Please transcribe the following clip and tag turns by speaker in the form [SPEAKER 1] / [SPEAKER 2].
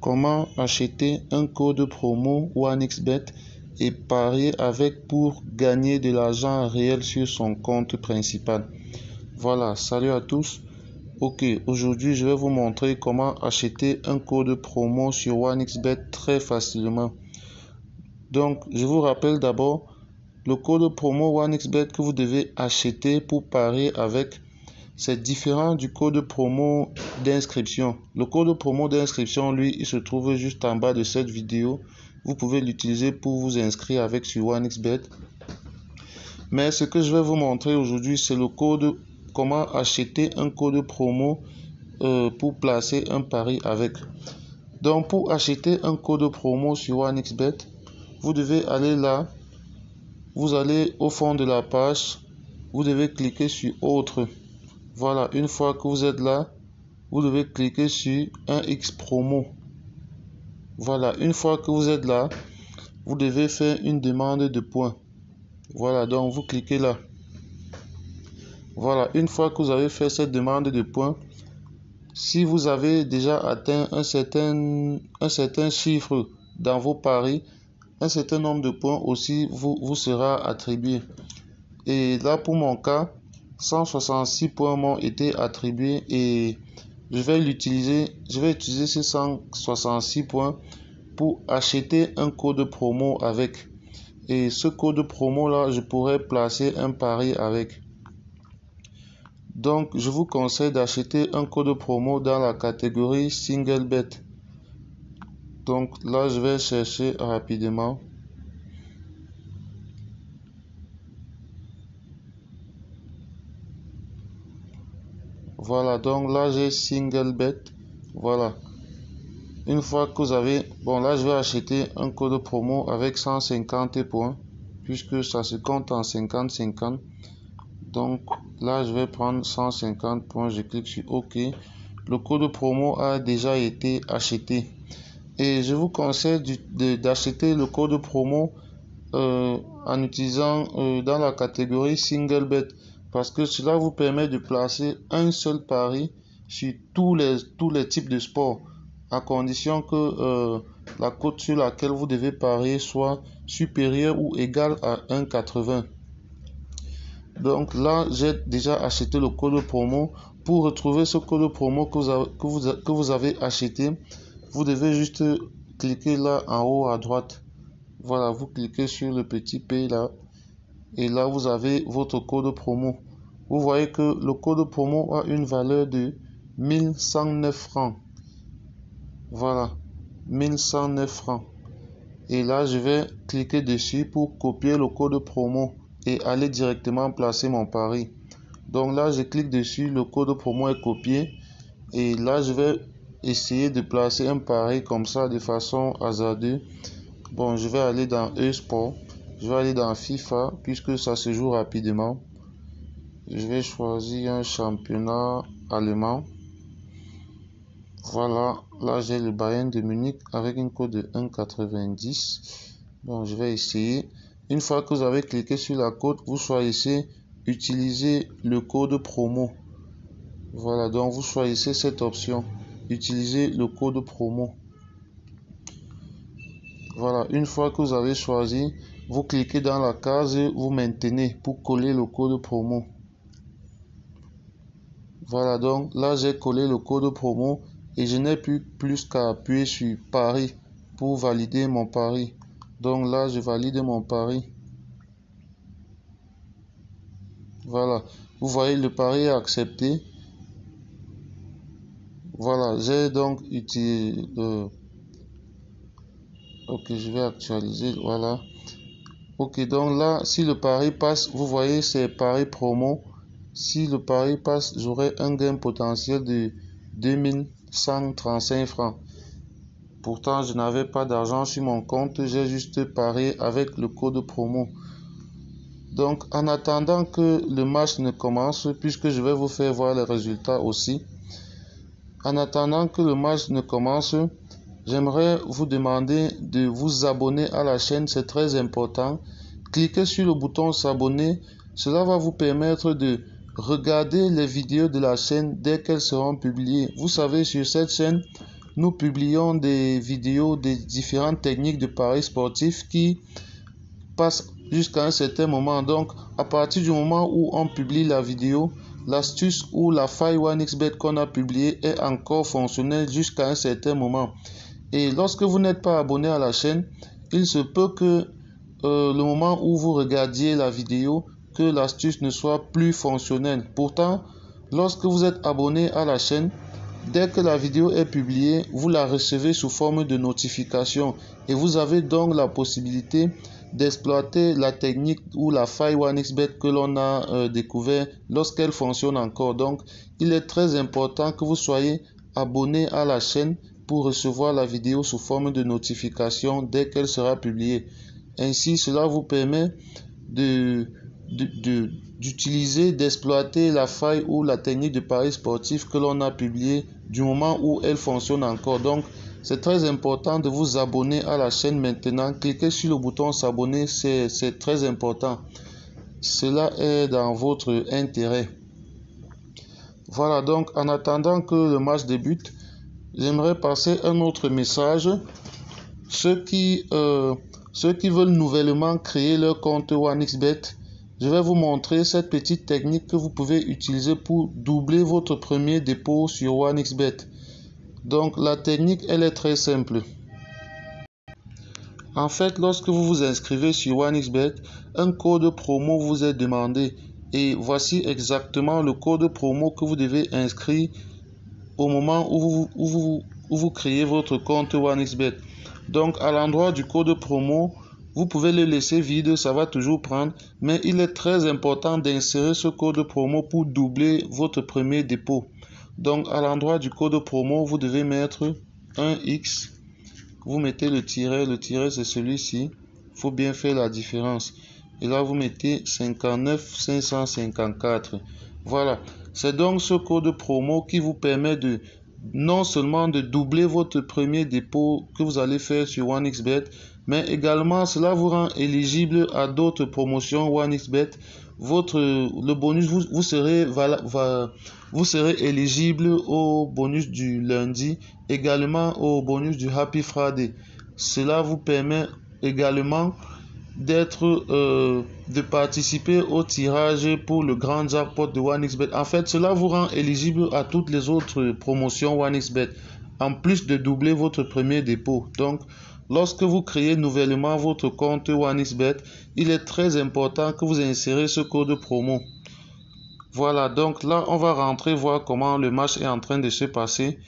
[SPEAKER 1] Comment acheter un code promo 1xBet et parier avec pour gagner de l'argent réel sur son compte principal. Voilà, salut à tous. Ok, aujourd'hui je vais vous montrer comment acheter un code promo sur 1xBet très facilement. Donc, je vous rappelle d'abord le code promo 1xBet que vous devez acheter pour parier avec. C'est différent du code promo d'inscription. Le code promo d'inscription, lui, il se trouve juste en bas de cette vidéo. Vous pouvez l'utiliser pour vous inscrire avec sur 1xBet. Mais ce que je vais vous montrer aujourd'hui, c'est le code, comment acheter un code promo pour placer un pari avec. Donc, pour acheter un code promo sur 1xBet, vous devez aller là. Vous allez au fond de la page. Vous devez cliquer sur Autre. Voilà, une fois que vous êtes là, vous devez cliquer sur 1x promo. Voilà, une fois que vous êtes là, vous devez faire une demande de points. Voilà, donc vous cliquez là. Voilà, une fois que vous avez fait cette demande de points, si vous avez déjà atteint un certain chiffre dans vos paris, un certain nombre de points aussi vous sera attribué. Et là, pour mon cas, 166 points m'ont été attribués et je vais utiliser ces 166 points pour acheter un code promo avec. Et ce code promo là, je pourrais placer un pari avec. Donc, je vous conseille d'acheter un code promo dans la catégorie Single Bet. Donc là, je vais chercher rapidement. Voilà, donc là j'ai Single Bet. Voilà. Une fois que vous avez... Bon, là je vais acheter un code promo avec 150 points. Puisque ça se compte en 50-50. Donc là je vais prendre 150 points. Je clique sur OK. Le code promo a déjà été acheté. Et je vous conseille d'acheter le code promo en utilisant dans la catégorie Single Bet. Parce que cela vous permet de placer un seul pari sur tous les types de sports, à condition que la cote sur laquelle vous devez parier soit supérieure ou égale à 1,80. Donc là, j'ai déjà acheté le code promo. Pour retrouver ce code promo que vous avez acheté, vous devez juste cliquer là en haut à droite. Voilà, vous cliquez sur le petit P là. Et là, vous avez votre code promo. Vous voyez que le code promo a une valeur de 1109 francs. Voilà, 1109 francs. Et là, je vais cliquer dessus pour copier le code promo et aller directement placer mon pari. Donc là, je clique dessus, le code promo est copié. Et là, je vais essayer de placer un pari comme ça de façon hasardeuse. Bon, je vais aller dans e-sport. Je vais aller dans FIFA puisque ça se joue rapidement. Je vais choisir un championnat allemand. Voilà, là j'ai le Bayern de Munich avec une cote de 1,90. Bon, je vais essayer. Une fois que vous avez cliqué sur la cote, vous choisissez utiliser le code promo. Voilà, donc vous choisissez cette option. Utiliser le code promo. Voilà, une fois que vous avez choisi, vous cliquez dans la case et vous maintenez pour coller le code promo. Voilà, donc là j'ai collé le code promo et je n'ai plus qu'à appuyer sur pari pour valider mon pari. Donc là je valide mon pari. Voilà, vous voyez le pari est accepté. Voilà, j'ai donc utilisé ok, je vais actualiser. Voilà. Ok, donc là, si le pari passe, vous voyez, c'est pari promo. Si le pari passe, j'aurai un gain potentiel de 2135 francs. Pourtant, je n'avais pas d'argent sur mon compte, j'ai juste parié avec le code promo. Donc, en attendant que le match ne commence, puisque je vais vous faire voir les résultats aussi. En attendant que le match ne commence, j'aimerais vous demander de vous abonner à la chaîne, c'est très important. Cliquez sur le bouton s'abonner, cela va vous permettre de regarder les vidéos de la chaîne dès qu'elles seront publiées. Vous savez, sur cette chaîne, nous publions des vidéos des différentes techniques de paris sportifs qui passent jusqu'à un certain moment. Donc, à partir du moment où on publie la vidéo, l'astuce ou la faille 1xBet qu'on a publiée est encore fonctionnelle jusqu'à un certain moment. Et lorsque vous n'êtes pas abonné à la chaîne, il se peut que le moment où vous regardiez la vidéo, que l'astuce ne soit plus fonctionnelle. Pourtant, lorsque vous êtes abonné à la chaîne, dès que la vidéo est publiée, vous la recevez sous forme de notification et vous avez donc la possibilité d'exploiter la technique ou la faille 1xBet que l'on a découvert lorsqu'elle fonctionne encore. Donc, il est très important que vous soyez abonné à la chaîne pour recevoir la vidéo sous forme de notification dès qu'elle sera publiée. Ainsi, cela vous permet d'utiliser, d'exploiter la faille ou la technique de paris sportif que l'on a publiée du moment où elle fonctionne encore. Donc, c'est très important de vous abonner à la chaîne maintenant. Cliquez sur le bouton s'abonner, c'est très important. Cela est dans votre intérêt. Voilà, donc en attendant que le match débute, j'aimerais passer un autre message. Ceux qui veulent nouvellement créer leur compte 1xBet, je vais vous montrer cette petite technique que vous pouvez utiliser pour doubler votre premier dépôt sur 1xBet. Donc la technique, elle est très simple. En fait, lorsque vous vous inscrivez sur 1xBet, un code promo vous est demandé. Et voici exactement le code promo que vous devez inscrire au moment où vous créez votre compte 1xBet. Donc à l'endroit du code promo, vous pouvez le laisser vide, ça va toujours prendre, mais il est très important d'insérer ce code promo pour doubler votre premier dépôt. Donc à l'endroit du code promo, vous devez mettre 1x, vous mettez le tiret c'est celui-ci, il faut bien faire la différence. Et là vous mettez 59 554. Voilà, c'est donc ce code promo qui vous permet de non seulement de doubler votre premier dépôt que vous allez faire sur 1xBet, mais également cela vous rend éligible à d'autres promotions 1xBet. Le bonus, vous serez éligible au bonus du lundi, également au bonus du Happy Friday. Cela vous permet également de participer au tirage pour le grand jackpot de 1xBet. En fait, cela vous rend éligible à toutes les autres promotions 1xBet, en plus de doubler votre premier dépôt. Donc, lorsque vous créez nouvellement votre compte 1xBet, il est très important que vous insérez ce code promo. Voilà, donc là, on va rentrer voir comment le match est en train de se passer.